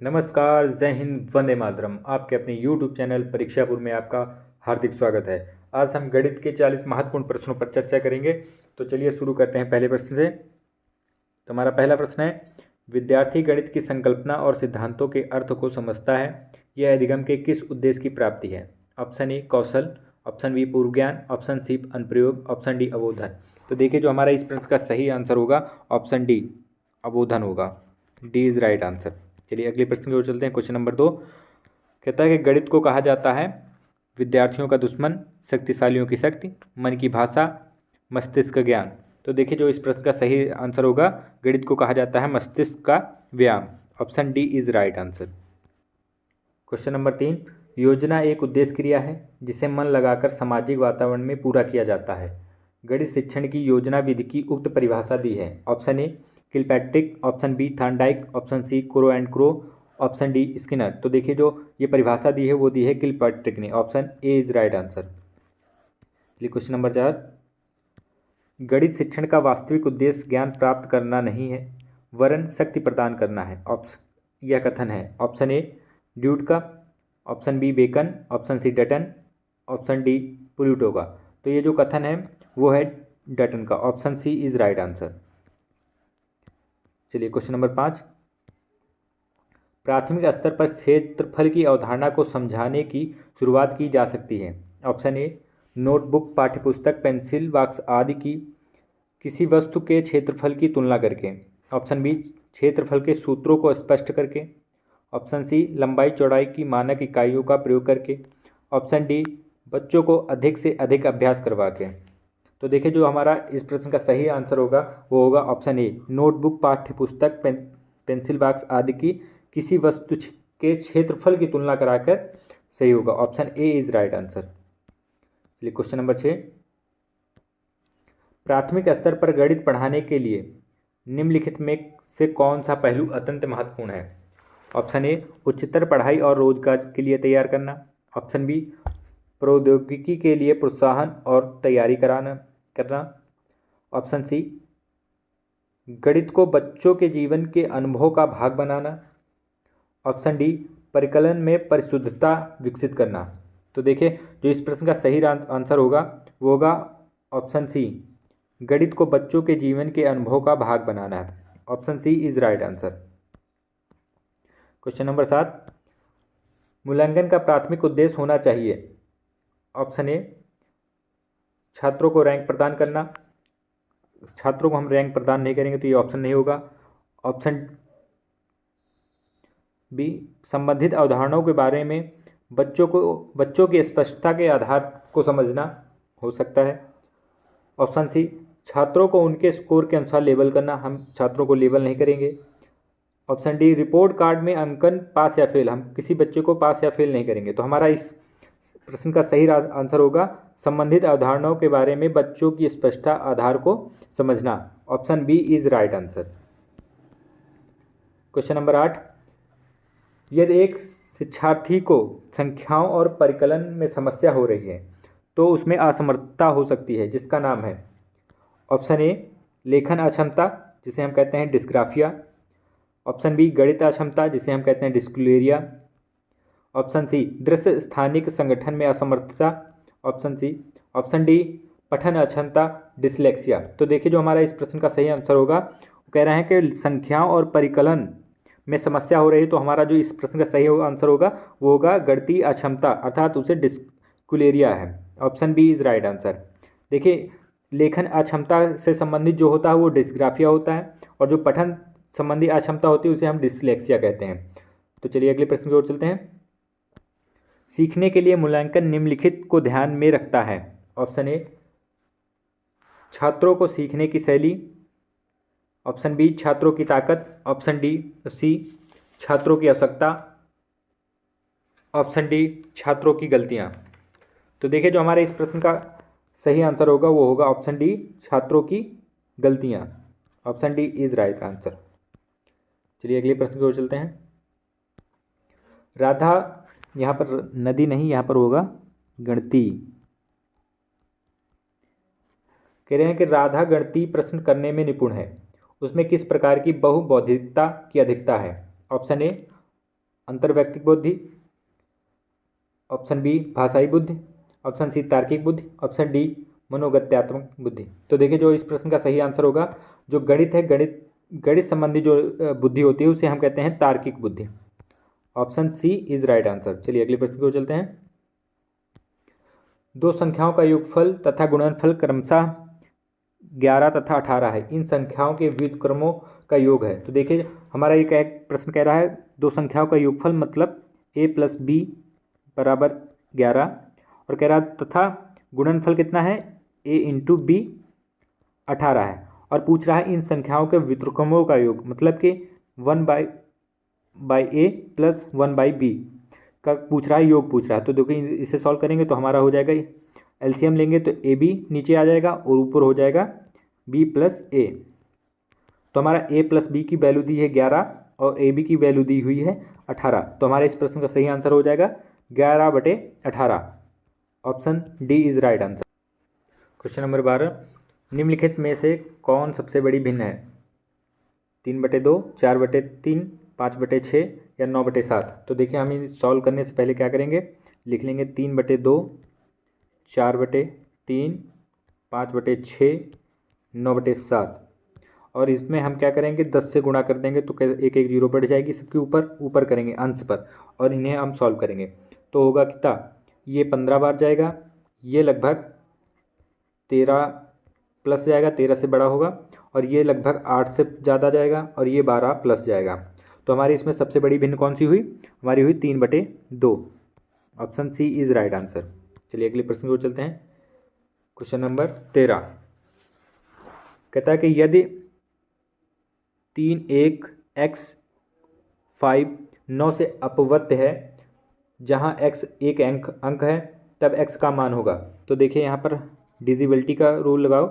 नमस्कार, जय हिंद, वंदे मातरम। आपके अपने YouTube चैनल परीक्षापुर में आपका हार्दिक स्वागत है। आज हम गणित के 40 महत्वपूर्ण प्रश्नों पर चर्चा करेंगे। तो चलिए शुरू करते हैं पहले प्रश्न से। तो हमारा पहला प्रश्न है, विद्यार्थी गणित की संकल्पना और सिद्धांतों के अर्थ को समझता है। यह अधिगम के किस उद्देश्य की प्राप्ति है? ऑप्शन ए कौशल, ऑप्शन बी पूर्व ज्ञान, ऑप्शन सी अनुप्रयोग, ऑप्शन डी अबोधन। तो देखिए जो हमारा इस प्रश्न का सही आंसर होगा ऑप्शन डी अबोधन होगा। D is right answer. चलिए अगले प्रश्न की ओर चलते हैं। क्वेश्चन नंबर 2 कहता है कि गणित को कहा जाता है विद्यार्थियों का दुश्मन, शक्तिशालियों की शक्ति, मन की भाषा, मस्तिष्क का ज्ञान। तो देखिए जो इस प्रश्न का सही आंसर होगा, गणित को कहा जाता है मस्तिष्क का व्यायाम। Option D is right answer. Question number 3, योजना एक उद्देश्य क्रिया है जिसे मन लगाकर सामाजिक वातावरण में पूरा किया जाता है। गणित शिक्षण की योजना विधि की उक्त परिभाषा दी है। Option A Kilpatrick, option B Thorndike, option C Crow and Crow, option D Skinner. तो देखिए जो ये परिभाषा दी है वो दी है किलपैट्रिक ने। Option A is right answer. चलिए क्वेश्चन नंबर 4, गणित शिक्षण का वास्तविक उद्देश्य ज्ञान प्राप्त करना नहीं है वरन शक्ति प्रदान करना है। यह कथन है। ऑप्शन ए ड्यूट का, option B Bacon, option C Dutton, option D Plato का। तो ये जो कथन है वो है डटन का। Option C is right answer. चलिए क्वेश्चन नंबर 5, प्राथमिक स्तर पर क्षेत्रफल की अवधारणा को समझाने की शुरुआत की जा सकती है। ऑप्शन ए नोटबुक, पाठ्यपुस्तक, पेंसिल बॉक्स आदि की किसी वस्तु के क्षेत्रफल की तुलना करके। ऑप्शन बी क्षेत्रफल के सूत्रों को स्पष्ट करके। ऑप्शन सी लंबाई चौड़ाई की मानक इकाइयों का प्रयोग करके। ऑप्शन डी बच्चों को अधिक से अधिक अभ्यास करवा के। तो देखिए जो हमारा इस प्रश्न का सही आंसर होगा वो होगा ऑप्शन ए नोटबुक, पाठ्यपुस्तक, पेंसिल बॉक्स आदि की किसी वस्तु के क्षेत्रफल की तुलना कराकर सही होगा। Option A is right answer. चलिए क्वेश्चन नंबर 6, प्राथमिक स्तर पर गणित पढ़ाने के लिए निम्नलिखित में से कौन सा पहलू अत्यंत महत्वपूर्ण है? ऑप्शन ए उच्चतर पढ़ाई और रोजगार के लिए तैयार करना। ऑप्शन बी प्रौद्योगिकी के लिए प्रोत्साहन और तैयारी करना। ऑप्शन सी गणित को बच्चों के जीवन के अनुभव का भाग बनाना। ऑप्शन डी परिकलन में परिशुद्धता विकसित करना। तो देखिए जो इस प्रश्न का सही आंसर होगा वो होगा ऑप्शन सी गणित को बच्चों के जीवन के अनुभव का भाग बनाना है। Option C is right answer. Question number 7, मूल्यांकन का प्राथमिक उद्देश्य होना चाहिए। ऑप्शन ए छात्रों को रैंक प्रदान करना। छात्रों को हम रैंक प्रदान नहीं करेंगे तो ये ऑप्शन नहीं होगा। ऑप्शन बी संबंधित अवधारणाओं के बारे में बच्चों की स्पष्टता के आधार को समझना हो सकता है। ऑप्शन सी छात्रों को उनके स्कोर के अनुसार लेबल करना। हम छात्रों को लेबल नहीं करेंगे। ऑप्शन डी रिपोर्ट कार्ड में अंकन पास या फेल, हम किसी बच्चे को पास या फेल नहीं करेंगे। तो हमारा इस प्रश्न का सही आंसर होगा संबंधित अवधारणाओं के बारे में बच्चों की स्पष्टता आधार को समझना। Option B is right answer. Question number 8, यदि एक शिक्षार्थी को संख्याओं और परिकलन में समस्या हो रही है तो उसमें असमर्थता हो सकती है जिसका नाम है। ऑप्शन ए लेखन अक्षमता जिसे हम कहते हैं डिस्ग्राफिया। ऑप्शन बी गणित अक्षमता जिसे हम कहते हैं डिस्क्लेरिया। ऑप्शन सी दृश्य स्थानिक संगठन में असमर्थता। ऑप्शन डी पठन अक्षमता डिसलेक्सिया। तो देखिए जो हमारा इस प्रश्न का सही आंसर होगा वो कह रहे हैं कि संख्याओं और परिकलन में समस्या हो रही है। तो हमारा जो इस प्रश्न का सही आंसर होगा वो होगा गणितीय अक्षमता अर्थात उसे डिस्क्लेरिया है। Option B is right answer. देखिए लेखन अक्षमता से संबंधित जो होता है वो डिस्ग्राफिया होता है और जो पठन संबंधी अक्षमता होती है उसे हम डिसलेक्सिया कहते हैं। तो चलिए अगले प्रश्न की ओर चलते हैं। सीखने के लिए मूल्यांकन निम्नलिखित को ध्यान में रखता है। ऑप्शन ए छात्रों को सीखने की शैली। ऑप्शन बी छात्रों की ताकत। ऑप्शन सी छात्रों की आवश्यकता। ऑप्शन डी छात्रों की गलतियां। तो देखिए जो हमारे इस प्रश्न का सही आंसर होगा वो होगा ऑप्शन डी छात्रों की गलतियां। Option D is right answer. चलिए अगले प्रश्न की ओर चलते हैं। राधा, यहाँ पर नदी नहीं, यहाँ पर होगा गणती। कह रहे हैं कि राधा गणितीय प्रश्न करने में निपुण है, उसमें किस प्रकार की बहुबौद्धिकता की अधिकता है? ऑप्शन ए अंतर्वैयक्तिक बुद्धि, ऑप्शन बी भाषाई बुद्धि, ऑप्शन सी तार्किक बुद्धि, ऑप्शन डी मनोगत्यात्मक बुद्धि। तो देखिए जो इस प्रश्न का सही आंसर होगा, जो गणित है, गणित संबंधी जो बुद्धि होती है उसे हम कहते हैं तार्किक बुद्धि। Option C is right answer. चलिए अगले प्रश्न की ओर चलते हैं। दो संख्याओं का योगफल तथा गुणनफल क्रमशः 11 तथा 18 है, इन संख्याओं के व्युत्क्रमों का योग है। तो देखिए हमारा ये प्रश्न कह रहा है दो संख्याओं का योगफल मतलब a प्लस बी बराबर 11, और कह रहा तथा गुणनफल कितना है a इंटू बी 18 है, और पूछ रहा है इन संख्याओं के व्युत्क्रमों का योग मतलब कि 1/a प्लस 1/b का पूछ रहा है, योग पूछ रहा है। तो देखिए इसे सॉल्व करेंगे तो हमारा हो जाएगा, एलसीएम लेंगे तो ए बी नीचे आ जाएगा और ऊपर हो जाएगा b प्लस ए। तो हमारा a प्लस बी की वैल्यू दी है 11 और ए बी की वैल्यू दी हुई है 18। तो हमारे इस प्रश्न का सही आंसर हो जाएगा 11/18। Option D is right answer. Question number 12, निम्नलिखित में से कौन सबसे बड़ी भिन्न है? 3/2, 4/3, 5/6 या 9/7। तो देखिए हम इसे सॉल्व करने से पहले क्या करेंगे, लिख लेंगे 3/2, 4/3, 5/6, 9/7, और इसमें हम क्या करेंगे 10 से गुणा कर देंगे तो एक एक जीरो बढ़ जाएगी सबके ऊपर करेंगे अंश पर, और इन्हें हम सॉल्व करेंगे तो होगा कितना, ये 15 बार जाएगा, ये लगभग 13 प्लस जाएगा, 13 से बड़ा होगा, और ये लगभग 8 से ज़्यादा जाएगा, और ये 12 प्लस जाएगा। तो हमारी इसमें सबसे बड़ी भिन्न कौन सी हुई, हमारी हुई 3/2। Option C is right answer. चलिए अगले प्रश्न की ओर चलते हैं। क्वेश्चन नंबर 13 कहता है कि यदि 3 1 x 5 9 से अपवर्त्य है जहाँ x एक अंक है तब x का मान होगा। तो देखिए यहाँ पर डिविजिबिलिटी का रूल लगाओ,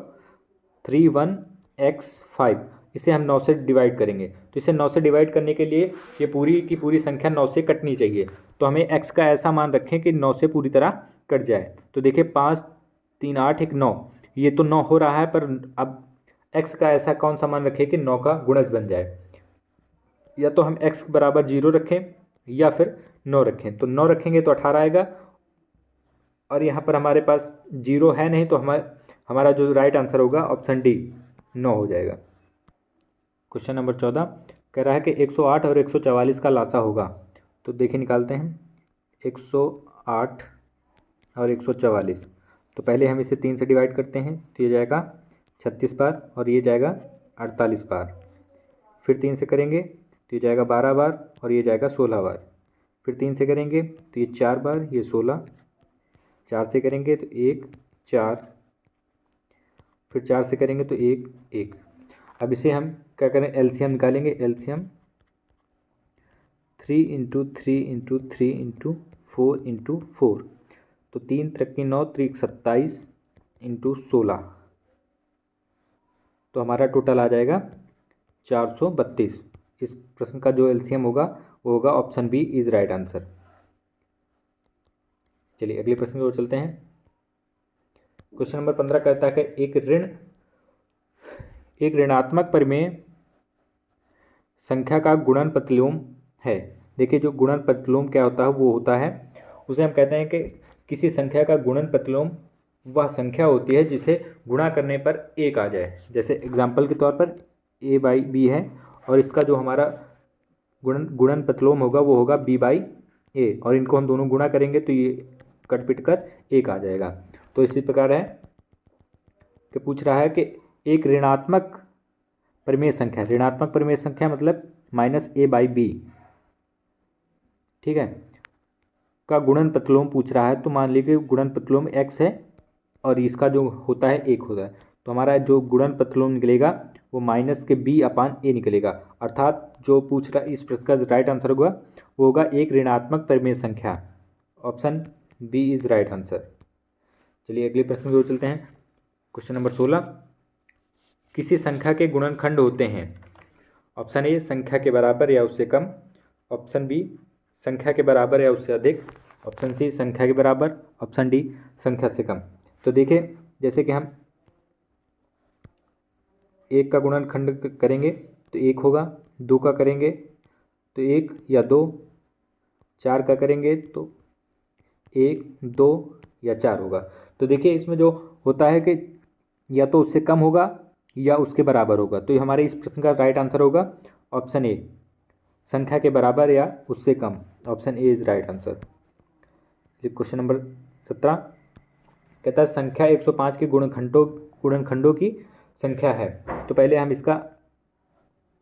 3 1 x 5, इसे हम 9 से डिवाइड करेंगे। तो इसे 9 से डिवाइड करने के लिए ये पूरी की पूरी संख्या 9 से कटनी चाहिए। तो हमें x का ऐसा मान रखें कि 9 से पूरी तरह कट जाए। तो देखिए 5 3 8 1 9, ये तो 9 हो रहा है, पर अब x का ऐसा कौन सा मान रखें कि 9 का गुणज बन जाए। या तो हम x बराबर 0 रखें या फिर 9 रखें। तो 9 रखेंगे तो 18 आएगा, और यहाँ पर हमारे पास 0 है नहीं, तो हमारा जो राइट आंसर होगा ऑप्शन डी 9 हो जाएगा। क्वेश्चन नंबर 14 कह रहा है कि 108 और 144 का लासा होगा। तो देखिए निकालते हैं 108 और 144। तो पहले हम इसे 3 से डिवाइड करते हैं तो ये जाएगा 36 बार, और ये जाएगा 48 बार। फिर 3 से करेंगे तो ये जाएगा 12 बार, और ये जाएगा 16 बार। फिर 3 से करेंगे तो ये 4 बार, ये 16। 4 से करेंगे तो 1 4, फिर 4 से करेंगे तो 1 1। अब इसे हम क्या करें, एलसीएम निकालेंगे। LCM 3 into 3 into 3 into 4 into 4, तो 3 3 9 3 27 इंटू 16, तो हमारा टोटल आ जाएगा 432। इस प्रश्न का जो एलसीएम होगा वो होगा option B is right answer. चलिए अगले प्रश्न की ओर चलते हैं। क्वेश्चन नंबर 15 कहता है कि एक ऋणात्मक परिमेय संख्या का गुणन प्रतिलोम है। देखिए जो गुणन प्रतिलोम क्या होता है, वो होता है, उसे हम कहते हैं कि किसी संख्या का गुणन प्रतिलोम वह संख्या होती है जिसे गुणा करने पर 1 आ जाए। जैसे एग्जाम्पल के तौर पर a/b है, और इसका जो हमारा गुणन प्रतिलोम होगा वो होगा b/a, और इनको हम दोनों गुणा करेंगे तो ये कट पिट कर 1 आ जाएगा। तो इसी प्रकार है कि पूछ रहा है कि एक ऋणात्मक परिमेय संख्या मतलब -a/b, ठीक है, का गुणन प्रतिलोम पूछ रहा है। तो मान लीजिए गुणन प्रतिलोम x है और इसका जो होता है 1 होता है, तो हमारा जो गुणन प्रतिलोम निकलेगा वो -b/a निकलेगा। अर्थात जो पूछ रहा है इस प्रश्न का राइट आंसर होगा वो होगा एक ऋणात्मक परिमेय संख्या। Option B is right answer. चलिए अगले प्रश्न की ओर चलते हैं। क्वेश्चन नंबर 16, किसी संख्या के गुणनखंड होते हैं। ऑप्शन ए संख्या के बराबर या उससे कम, ऑप्शन बी संख्या के बराबर या उससे अधिक, ऑप्शन सी संख्या के बराबर, ऑप्शन डी संख्या से कम। तो देखिए जैसे कि हम 1 का गुणनखंड करेंगे तो 1 होगा, 2 का करेंगे तो 1 या 2, 4 का करेंगे तो 1, 2 या 4 होगा। तो देखिए इसमें जो होता है कि या तो उससे कम होगा या उसके बराबर होगा। तो ये हमारे इस प्रश्न का राइट आंसर होगा ऑप्शन ए, संख्या के बराबर या उससे कम। Option A is right answer. Question number 17 कहता है संख्या 105 के गुणनखंडों की संख्या है। तो पहले हम इसका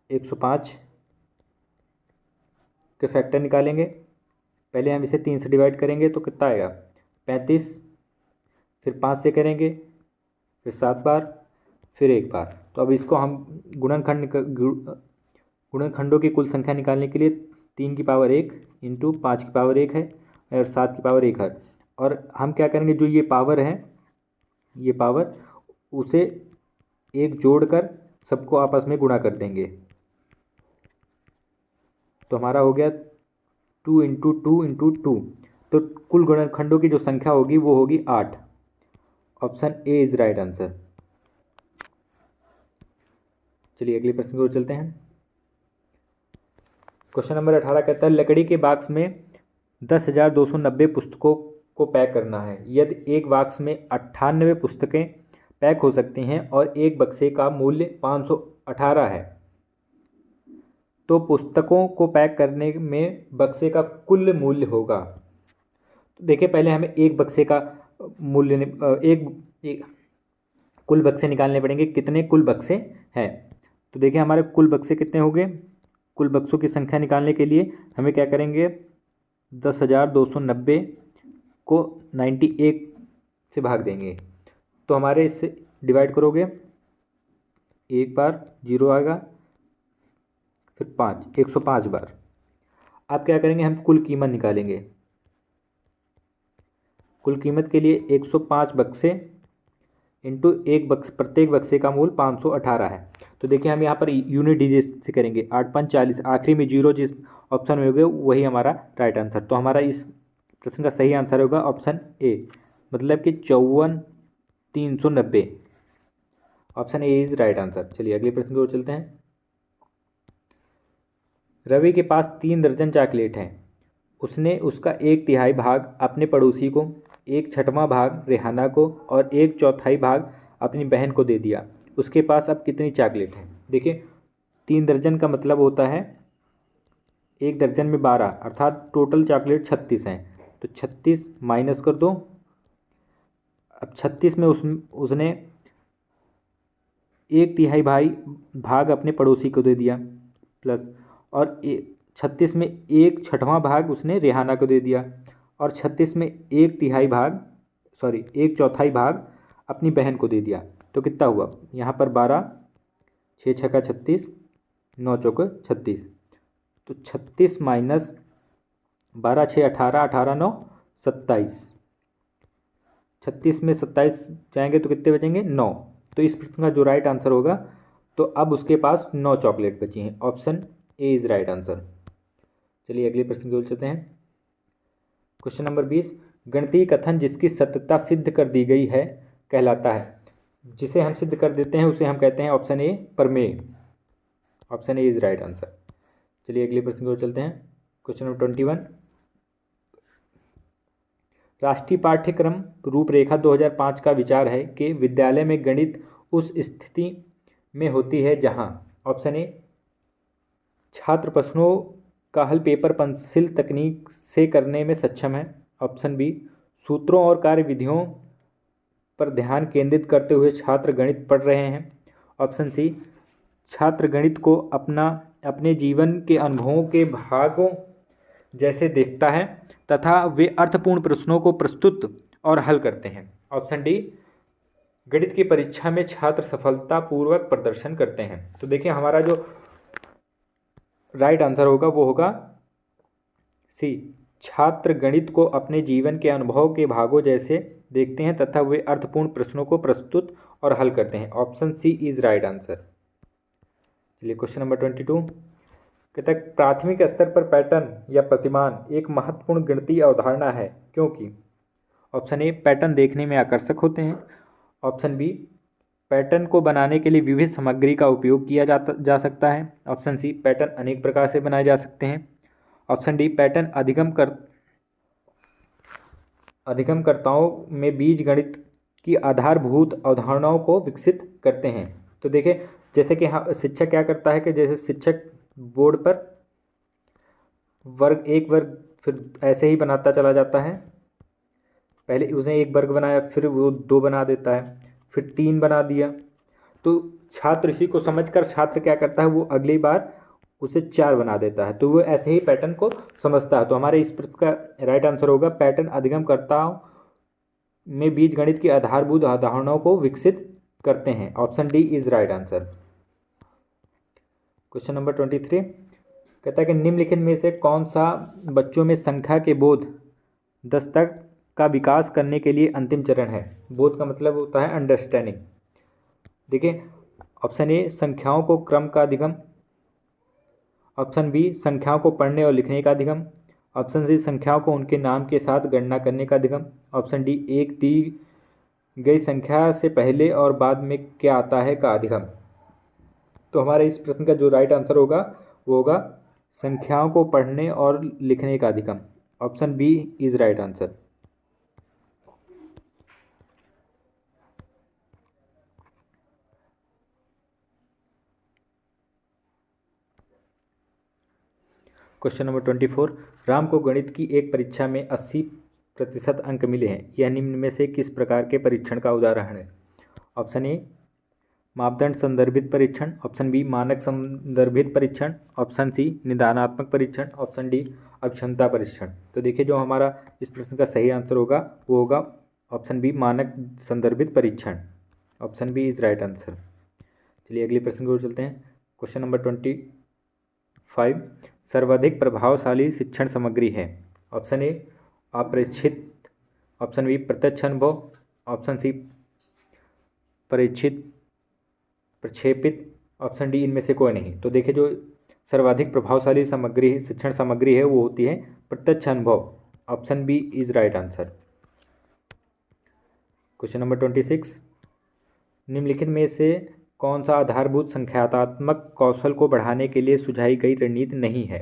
105 के फैक्टर निकालेंगे। पहले हम इसे 3 से डिवाइड करेंगे तो कितना आएगा 35, फिर 5 से करेंगे, फिर 7 बार, फिर 1 बार। तो अब इसको हम गुणनखंडों की कुल संख्या निकालने के लिए 3 की पावर 1 इंटू 5 की पावर 1 है और 7 की पावर 1 है। और हम क्या करेंगे, जो ये पावर है, ये पावर उसे एक जोड़कर सबको आपस में गुणा कर देंगे। तो हमारा हो गया 2 इंटू 2 इंटू 2। तो कुल गुणनखंडों की जो संख्या होगी वो होगी 8। Option A is right answer. चलिए अगले प्रश्न की ओर चलते हैं। क्वेश्चन नंबर 18 कहता है लकड़ी के बॉक्स में 10,290 पुस्तकों को पैक करना है। यदि एक बॉक्स में 98 पुस्तकें पैक हो सकती हैं और एक बक्से का मूल्य 518 है, तो पुस्तकों को पैक करने में बक्से का कुल मूल्य होगा। तो देखिए पहले हमें एक बक्से का मूल्य एक कुल बक्से निकालने पड़ेंगे। कितने कुल बक्से हैं? तो देखिए हमारे कुल बक्से कितने हो गए। कुल बक्सों की संख्या निकालने के लिए हमें क्या करेंगे, 10,290 को 98 से भाग देंगे। तो हमारे इससे डिवाइड करोगे, एक बार 0 आएगा, फिर 5, 105 बार। अब क्या करेंगे, हम कुल कीमत निकालेंगे। कुल कीमत के लिए 105 बक्से इंटू एक बक्स, प्रत्येक बक्से का मूल 518 है। तो देखिए हम यहाँ पर यूनिट डिजिट से करेंगे, 8 5 40, आखिरी में 0 जिस ऑप्शन में होगा वही हमारा राइट आंसर। तो हमारा इस प्रश्न का सही आंसर होगा ऑप्शन ए, मतलब कि 54,390। Option A is right answer. चलिए अगले प्रश्न की ओर चलते हैं। रवि के पास 3 दर्जन चॉकलेट हैं। उसने उसका 1/3 भाग अपने पड़ोसी को, 1/6वां भाग रेहाना को और 1/4 भाग अपनी बहन को दे दिया। उसके पास अब कितनी चॉकलेट हैं? देखिए 3 दर्जन का मतलब होता है 1 दर्जन में 12, अर्थात टोटल चॉकलेट 36 हैं। तो 36 माइनस कर दो। अब 36 में उसने 1/3 भाग अपने पड़ोसी को दे दिया, प्लस और 36 में 1/6वां भाग उसने रेहाना को दे दिया, और 36 में 1/4 भाग अपनी बहन को दे दिया। तो कितना हुआ यहाँ पर 12, 6 छक्का 36, 9 चौके 36। तो 36 माइनस 12, 6 18, 18 9 27। 36 में 27 जाएंगे तो कितने बचेंगे 9। तो इस प्रश्न का जो राइट आंसर होगा, तो अब उसके पास 9 चॉकलेट बची हैं। Option A is right answer. चलिए अगले प्रश्न की ओर चलते हैं। क्वेश्चन नंबर 20 गणितीय कथन जिसकी सत्यता सिद्ध कर दी गई है कहलाता है। जिसे हम सिद्ध कर देते हैं उसे हम कहते हैं ऑप्शन ए प्रमेय। Option A is right answer. चलिए अगले प्रश्न की ओर चलते हैं। क्वेश्चन नंबर 21 राष्ट्रीय पाठ्यक्रम रूपरेखा 2005 का विचार है कि विद्यालय में गणित उस स्थिति में होती है जहां ऑप्शन ए छात्र प्रश्नों का हल पेपर पेंसिल तकनीक से करने में सक्षम है। ऑप्शन बी सूत्रों और कार्यविधियों पर ध्यान केंद्रित करते हुए छात्र गणित पढ़ रहे हैं। ऑप्शन सी छात्र गणित को अपने जीवन के अनुभवों के भागों जैसे देखता है तथा वे अर्थपूर्ण प्रश्नों को प्रस्तुत और हल करते हैं। ऑप्शन डी गणित की परीक्षा में छात्र सफलतापूर्वक प्रदर्शन करते हैं। तो देखिए हमारा जो राइट आंसर होगा वो होगा सी छात्र गणित को अपने जीवन के अनुभव के भागों जैसे देखते हैं तथा वे अर्थपूर्ण प्रश्नों को प्रस्तुत और हल करते हैं। Option C is right answer. चलिए क्वेश्चन नंबर 22 कहता है प्राथमिक स्तर पर पैटर्न या प्रतिमान एक महत्वपूर्ण गणितीय अवधारणा है क्योंकि ऑप्शन ए पैटर्न देखने में आकर्षक होते हैं। ऑप्शन बी पैटर्न को बनाने के लिए विविध सामग्री का उपयोग किया जा सकता है। ऑप्शन सी पैटर्न अनेक प्रकार से बनाए जा सकते हैं। ऑप्शन डी पैटर्न अधिगमकर्ताओं में बीज गणित की आधारभूत अवधारणाओं को विकसित करते हैं। तो देखिए जैसे कि शिक्षक क्या करता है कि जैसे शिक्षक बोर्ड पर वर्ग एक वर्ग फिर ऐसे ही बनाता चला जाता है। पहले उसने एक वर्ग बनाया, फिर वो 2 बना देता है, फिर 3 बना दिया। तो छात्र इसी को समझकर छात्र क्या करता है, वो अगली बार उसे 4 बना देता है। तो वो ऐसे ही पैटर्न को समझता है। तो हमारे इस प्रश्न का राइट आंसर होगा पैटर्न अधिगमकर्ताओं में बीजगणित की आधारभूत अवधारणाओं को विकसित करते हैं। Option D is right answer. Question number 23 कहता है कि निम्नलिखित में से कौन सा बच्चों में संख्या के बोध दस्ता का विकास करने के लिए अंतिम चरण है। बोध का मतलब होता है अंडरस्टैंडिंग। देखिए ऑप्शन ए संख्याओं को क्रम का अधिगम, ऑप्शन बी संख्याओं को पढ़ने और लिखने का अधिगम, ऑप्शन सी संख्याओं को उनके नाम के साथ गणना करने का अधिगम, ऑप्शन डी एक दी गई संख्या से पहले और बाद में क्या आता है का अधिगम। तो हमारे इस प्रश्न का जो राइट आंसर होगा वो होगा संख्याओं को पढ़ने और लिखने का अधिगम। Option B is right answer. Question number 24 Ram को गणित की एक परीक्षा में 80% अंक मिले हैं। यह निम्न में से किस प्रकार के परीक्षण का उदाहरण है। ऑप्शन ए मापदंड संदर्भित परीक्षण, ऑप्शन बी मानक संदर्भित परीक्षण, ऑप्शन सी निदानात्मक परीक्षण, ऑप्शन डी अभिक्षमता परीक्षण। तो देखिए जो हमारा इस प्रश्न का सही आंसर होगा वो होगा ऑप्शन बी मानक संदर्भित परीक्षण। Option B is right answer. चलिए अगले प्रश्न की ओर चलते हैं। क्वेश्चन नंबर 25 सर्वाधिक प्रभावशाली शिक्षण सामग्री है। ऑप्शन ए अप्रेक्षित, ऑप्शन बी प्रत्यक्ष अनुभव, ऑप्शन सी परीक्षित प्रक्षेपित, ऑप्शन डी इनमें से कोई नहीं। तो देखिए जो सर्वाधिक प्रभावशाली सामग्री शिक्षण सामग्री है वो होती है प्रत्यक्ष अनुभव। Option B is right answer. Question number 26 निम्नलिखित में से कौन सा आधारभूत संख्यात्मक कौशल को बढ़ाने के लिए सुझाई गई रणनीति नहीं है।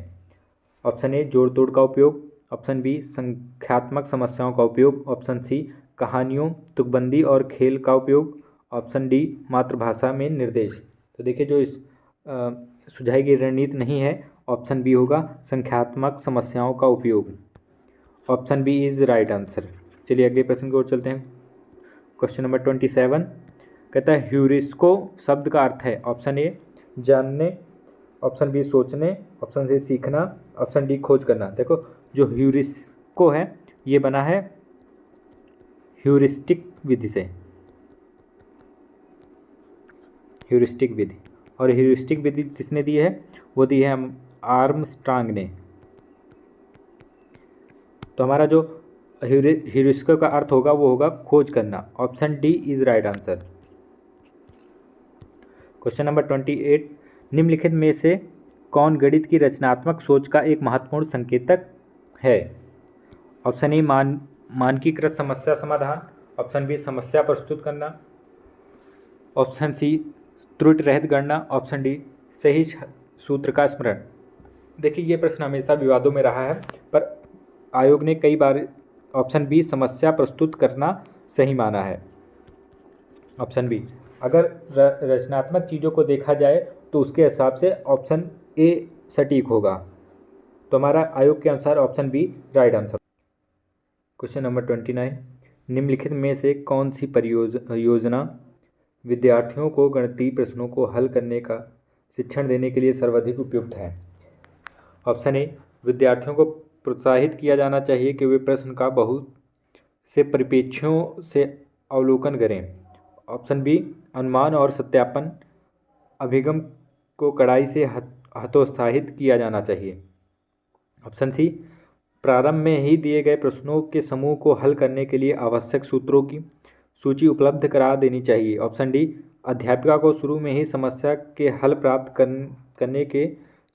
ऑप्शन ए जोड़ तोड़ का उपयोग, ऑप्शन बी संख्यात्मक समस्याओं का उपयोग, ऑप्शन सी कहानियों तुकबंदी और खेल का उपयोग, ऑप्शन डी मातृभाषा में निर्देश। तो देखिए जो इस सुझाई गई रणनीति नहीं है ऑप्शन बी होगा संख्यात्मक समस्याओं का उपयोग। Option B is right answer. चलिए अगले प्रश्न की ओर चलते हैं। क्वेश्चन नंबर 27 कहता है ह्यूरिस्को शब्द का अर्थ है। ऑप्शन ए जानने, ऑप्शन बी सोचने, ऑप्शन सी सीखना, ऑप्शन डी खोज करना। देखो जो ह्यूरिस्को है ये बना है ह्यूरिस्टिक विधि से, ह्यूरिस्टिक विधि। और ह्यूरिस्टिक विधि किसने दी है, वो दी है आर्मस्ट्रांग ने। तो हमारा जो ह्यूरिस्को का अर्थ होगा वो होगा खोज करना। Option D is right answer. Question number 28 निम्नलिखित में से कौन गणित की रचनात्मक सोच का एक महत्वपूर्ण संकेतक है। ऑप्शन ए मानकीकृत समस्या समाधान, ऑप्शन बी समस्या प्रस्तुत करना, ऑप्शन सी त्रुटि रहित गणना, ऑप्शन डी सही सूत्र का स्मरण। देखिए ये प्रश्न हमेशा विवादों में रहा है पर आयोग ने कई बार ऑप्शन बी समस्या प्रस्तुत करना सही माना है। ऑप्शन बी अगर रचनात्मक चीज़ों को देखा जाए तो उसके हिसाब से ऑप्शन ए सटीक होगा। तो हमारा आयोग के अनुसार option B right answer. Question number 29 निम्नलिखित में से कौन सी योजना विद्यार्थियों को गणितीय प्रश्नों को हल करने का शिक्षण देने के लिए सर्वाधिक उपयुक्त है। ऑप्शन ए विद्यार्थियों को प्रोत्साहित किया जाना चाहिए कि वे प्रश्न का बहुत से परिप्रेक्ष्यों से अवलोकन करें। ऑप्शन बी अनुमान और सत्यापन अभिगम को कड़ाई से हतोत्साहित किया जाना चाहिए। ऑप्शन सी प्रारंभ में ही दिए गए प्रश्नों के समूह को हल करने के लिए आवश्यक सूत्रों की सूची उपलब्ध करा देनी चाहिए। ऑप्शन डी अध्यापिका को शुरू में ही समस्या के हल प्राप्त करने के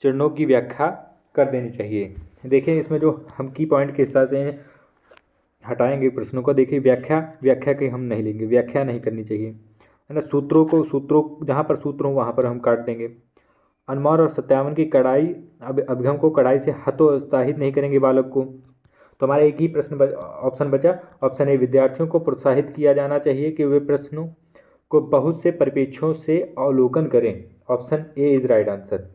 चरणों की व्याख्या कर देनी चाहिए। देखिए इसमें जो हम की पॉइंट के हिसाब से हटाएंगे प्रश्नों को, देखिए व्याख्या के हम नहीं लेंगे, व्याख्या नहीं करनी चाहिए है ना। सूत्रों जहाँ पर सूत्र हो वहाँ पर हम काट देंगे। अनुमान और सत्यापन की कड़ाई अभिगम को कड़ाई से हतोत्साहित नहीं करेंगे बालक को। तो हमारा एक ही प्रश्न ऑप्शन बचा। ऑप्शन ए, विद्यार्थियों को प्रोत्साहित किया जाना चाहिए कि वे प्रश्नों को बहुत से परिप्रेक्ष्यों से अवलोकन करें। Option A is right answer.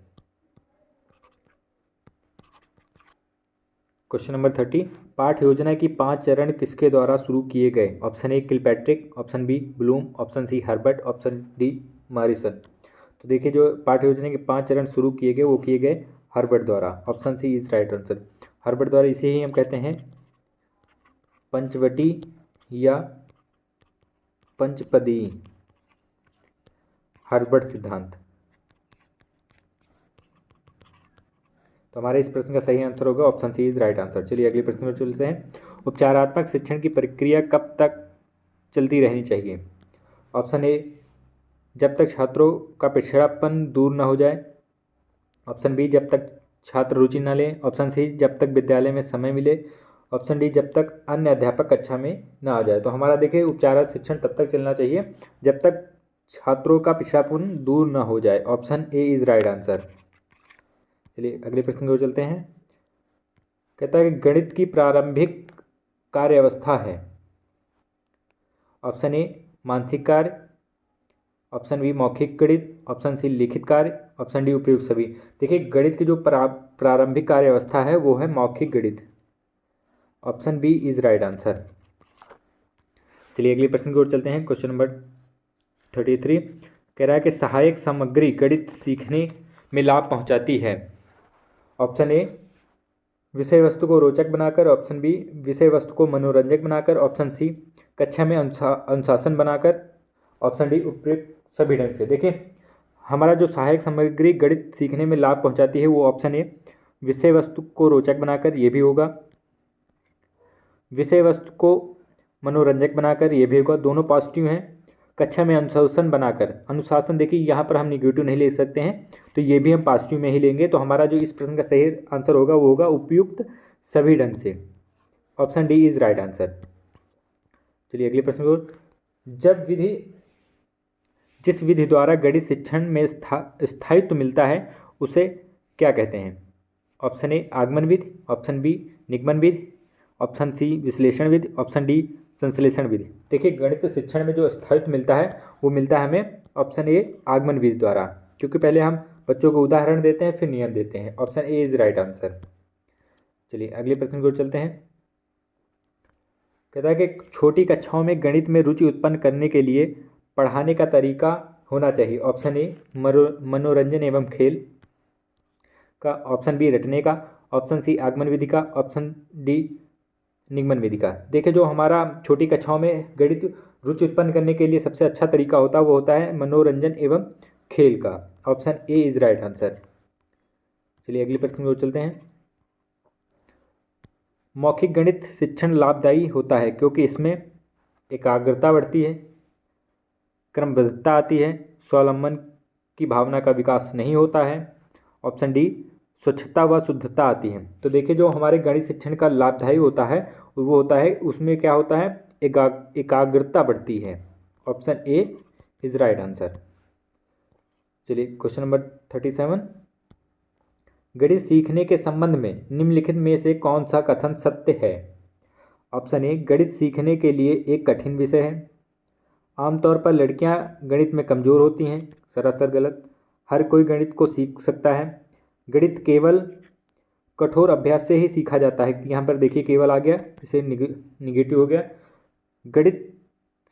Question number 30, पाठ योजना की 5 चरण किसके द्वारा शुरू किए गए। Option A Kilpatrick, option B Bloom, option C Herbart, option D Morrison. तो देखिए जो पाठ योजना के 5 चरण शुरू किए गए वो किए गए हर्बर्ट द्वारा। Option C is right answer. Herbart द्वारा इसे ही हम कहते हैं पंचवटी या पंचपदी हर्बर्ट सिद्धांत। तो हमारे इस प्रश्न का सही आंसर होगा option C is right answer. चलिए अगले प्रश्न पर चलते हैं। उपचारात्मक शिक्षण की प्रक्रिया कब तक चलती रहनी चाहिए। ऑप्शन ए, जब तक छात्रों का पिछड़ापन दूर न हो जाए। ऑप्शन बी, जब तक छात्र रुचि न लें। ऑप्शन सी, जब तक विद्यालय में समय मिले। ऑप्शन डी, जब तक अन्य अध्यापक कक्षा में न आ जाए। तो हमारा देखिए उपचारात्मक शिक्षण तब तक चलना चाहिए जब तक छात्रों का पिछड़ापन दूर न हो जाए। Option A is right answer. चलिए अगले प्रश्न की ओर चलते हैं। कहता है कि गणित की प्रारंभिक कार्य अवस्था है। ऑप्शन ए मानसिक कार्य, ऑप्शन बी मौखिक गणित, ऑप्शन सी लिखित कार्य, ऑप्शन डी उपयुक्त सभी। देखिए गणित की जो प्रारंभिक कार्य अवस्था है वो है मौखिक गणित। Option B is right answer. चलिए अगले प्रश्न की ओर चलते हैं। क्वेश्चन नंबर 33 कह रहा है कि सहायक सामग्री गणित सीखने में लाभ पहुंचाती है। ऑप्शन ए, विषय वस्तु को रोचक बनाकर। ऑप्शन बी, विषय वस्तु को मनोरंजक बनाकर। ऑप्शन सी, कक्षा में अनुशासन बनाकर। ऑप्शन डी उपयुक्त सभी ढंग से। देखिए हमारा जो सहायक सामग्री गणित सीखने में लाभ पहुंचाती है वो ऑप्शन ए, विषय वस्तु को रोचक बनाकर, ये भी होगा। विषय वस्तु को मनोरंजक बनाकर, ये भी होगा, दोनों पॉजिटिव हैं। कक्षा में अनुशासन बनाकर, अनुशासन देखिए यहाँ पर हम निगेटिव नहीं ले सकते हैं तो ये भी हम पॉजिटिव में ही लेंगे। तो हमारा जो इस प्रश्न का सही आंसर होगा वो होगा उपयुक्त सभी ढंग से। Option D is right answer. चलिए अगले प्रश्न को, जब जिस विधि द्वारा गणित शिक्षण में स्थायित्व मिलता है उसे क्या कहते हैं। ऑप्शन ए आगमन विधि, ऑप्शन बी निगमन विधि, ऑप्शन सी विश्लेषण विधि, ऑप्शन डी संश्लेषण विधि। देखिए गणित शिक्षण में जो स्थायित्व मिलता है वो मिलता है हमें ऑप्शन ए आगमन विधि द्वारा, क्योंकि पहले हम बच्चों को उदाहरण देते हैं फिर नियम देते हैं। Option A is right answer. चलिए अगले प्रश्न को चलते हैं। कहता है कि छोटी कक्षाओं में गणित में रुचि उत्पन्न करने के लिए पढ़ाने का तरीका होना चाहिए। ऑप्शन ए मनोरंजन एवं खेल का, ऑप्शन बी रटने का, ऑप्शन सी आगमन विधि का, ऑप्शन डी निगमन विधि का। देखिए जो हमारा छोटी कक्षाओं में गणित रुचि उत्पन्न करने के लिए सबसे अच्छा तरीका होता है वो होता है मनोरंजन एवं खेल का। Option A is right answer. चलिए अगले प्रश्न की ओर चलते हैं। मौखिक गणित शिक्षण लाभदायी होता है क्योंकि इसमें एकाग्रता बढ़ती है, क्रमबद्धता आती है, स्वावलंबन की भावना का विकास नहीं होता है। ऑप्शन डी स्वच्छता व शुद्धता आती है। तो देखिए जो हमारे गणित शिक्षण का लाभदायी होता है वो होता है उसमें क्या होता है एकाग्रता बढ़ती है। Option A is right answer. चलिए क्वेश्चन नंबर 37, गणित सीखने के संबंध में निम्नलिखित में से कौन सा कथन सत्य है। ऑप्शन ए, गणित सीखने के लिए एक कठिन विषय है। आमतौर पर लड़कियां गणित में कमज़ोर होती हैं, सरासर गलत। हर कोई गणित को सीख सकता है। गणित केवल कठोर अभ्यास से ही सीखा जाता है। यहाँ पर देखिए केवल आ गया, इसे निगेटिव हो गया। गणित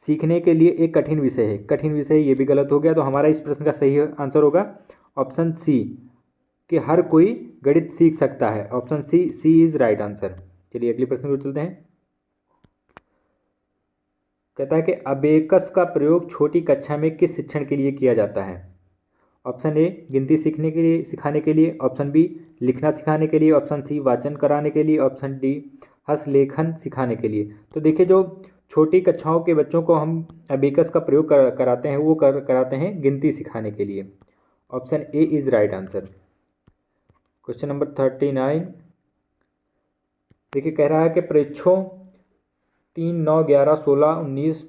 सीखने के लिए एक कठिन विषय है, कठिन विषय ये भी गलत हो गया। तो हमारा इस प्रश्न का सही आंसर होगा ऑप्शन सी कि हर कोई गणित सीख सकता है। Option C is right answer. चलिए अगले प्रश्न को चलते हैं। कहता है कि अबेकस का प्रयोग छोटी कक्षा में किस शिक्षण के लिए किया जाता है। ऑप्शन ए गिनती सीखने के लिए सिखाने के लिए, ऑप्शन बी लिखना सिखाने के लिए, ऑप्शन सी वाचन कराने के लिए, ऑप्शन डी हस्तलेखन सिखाने के लिए। तो देखिए जो छोटी कक्षाओं के बच्चों को हम अबेकस का प्रयोग कराते हैं वो कराते हैं गिनती सिखाने के लिए। Option A is right answer. Question number 39 देखिए कह रहा है कि परीक्षों 3, 9, 11, 16, 19,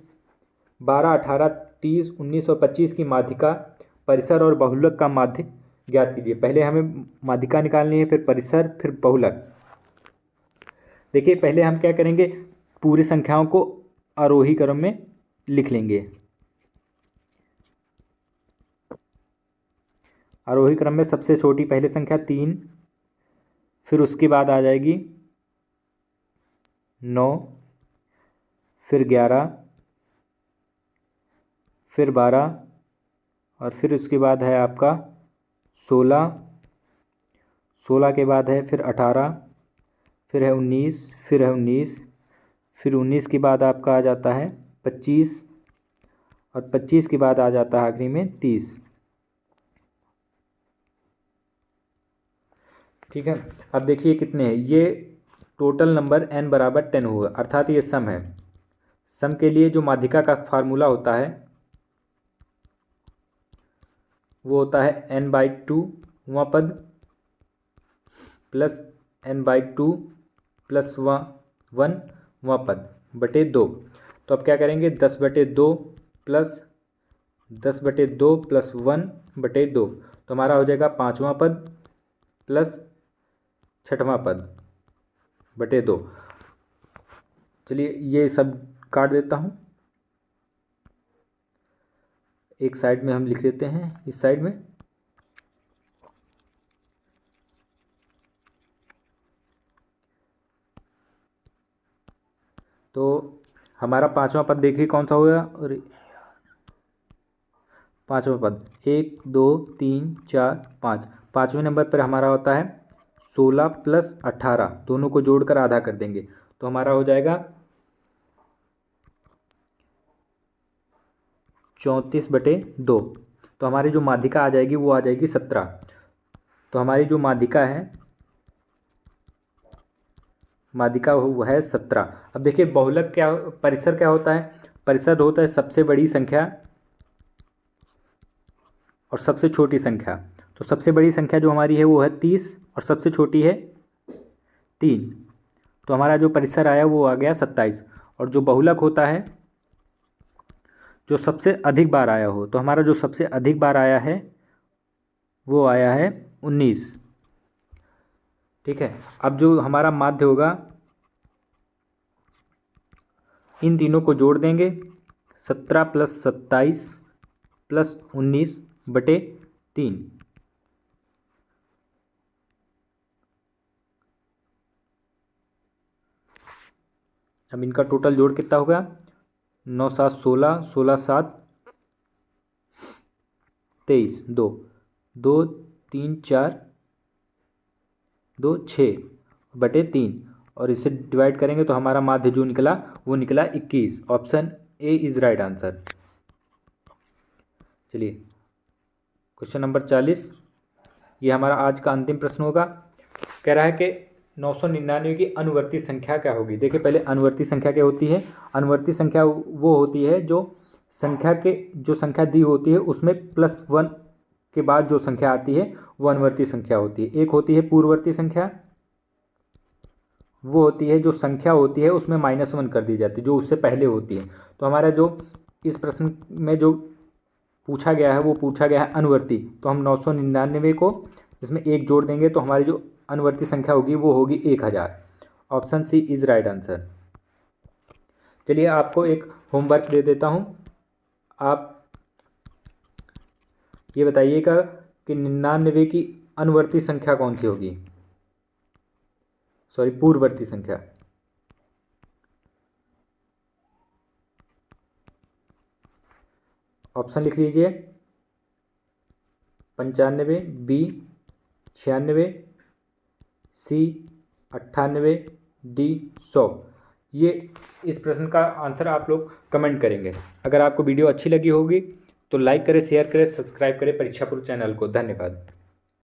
12, 18, 30, 19 और 25 की माध्यिका परिसर और बहुलक का माध्य ज्ञात कीजिए। पहले हमें माध्यिका निकालनी है, फिर परिसर, फिर बहुलक। देखिए पहले हम क्या करेंगे, पूरी संख्याओं को आरोही क्रम में लिख लेंगे। आरोही क्रम में सबसे छोटी पहली संख्या 3, फिर उसके बाद आ जाएगी 9, फिर 11, फिर 12, और फिर उसके बाद है आपका 16, 16 के बाद है फिर 18, फिर है 19, फिर है 19, फिर 19 के बाद आपका आ जाता है 25, और 25 के बाद आ जाता है आखिरी में 30। ठीक है, अब देखिए कितने हैं ये। टोटल नंबर n बराबर 10 हुआ, अर्थात ये सम है। सम के लिए जो माध्यिका का फार्मूला होता है वो होता है n/2वां पद प्लस n/2 प्लस 1वां पद बटे 2। तो अब क्या करेंगे, 10/2 प्लस 10/2 प्लस 1/2, तो हमारा हो जाएगा 5वां पद प्लस 6वां पद बटे 2। चलिए ये सब काट देता हूँ, एक साइड में हम लिख देते हैं, इस साइड में। तो हमारा 5वां पद देखिए कौन सा होगा, और 5वां पद 1 2 3 4 5, 5वें नंबर पर हमारा होता है 16 प्लस 18, दोनों को जोड़कर आधा कर देंगे तो हमारा हो जाएगा 34/2। तो हमारी जो माध्यिका आ जाएगी वो आ जाएगी 17। तो हमारी जो माध्यिका है, माध्यिका वो है 17। अब देखिए बहुलक क्या, परिसर क्या होता है, परिसर होता है सबसे बड़ी संख्या और सबसे छोटी संख्या। तो सबसे बड़ी संख्या जो हमारी है वो है 30 और सबसे छोटी है 3, तो हमारा जो परिसर आया वो आ गया 27। और जो बहुलक होता है जो सबसे अधिक बार आया हो, तो हमारा जो सबसे अधिक बार आया है वो आया है 19। ठीक है, अब जो हमारा माध्य होगा इन तीनों को जोड़ देंगे, 17 प्लस 27 प्लस 19/3। अब इनका टोटल जोड़ कितना होगा, 9 7 16, 16 7 23, 2 2 3 4 2 6/3, और इसे डिवाइड करेंगे तो हमारा माध्य जो निकला वो निकला 21। Option A is right answer. चलिए क्वेश्चन नंबर 40, ये हमारा आज का अंतिम प्रश्न होगा। कह रहा है कि 999 की अनुवर्ती संख्या क्या होगी। देखिए पहले अनुवर्ती संख्या क्या होती है, अनुवर्ती संख्या वो होती है जो संख्या दी होती है उसमें +1 के बाद जो संख्या आती है वो अनुवर्ती संख्या होती है। एक होती है पूर्ववर्ती संख्या, वो होती है जो संख्या होती है उसमें -1 कर दी जाती है, जो उससे पहले होती है। तो हमारा जो इस प्रश्न में जो पूछा गया है वो पूछा गया है अनुवर्ती, तो हम 999 को इसमें एक जोड़ देंगे तो हमारी जो अनुवर्ती संख्या होगी वो होगी 1000। Option C is right answer. चलिए आपको एक होमवर्क दे देता हूँ, आप ये बताइएगा कि 99 की अनुवर्ती संख्या कौन सी होगी, सॉरी पूर्ववर्ती संख्या। ऑप्शन लिख लीजिए, 95, बी 96, सी 98, डी 100। ये इस प्रश्न का आंसर आप लोग कमेंट करेंगे। अगर आपको वीडियो अच्छी लगी होगी तो लाइक करें, शेयर करें, सब्सक्राइब करें परीक्षा पूर्व चैनल को। धन्यवाद।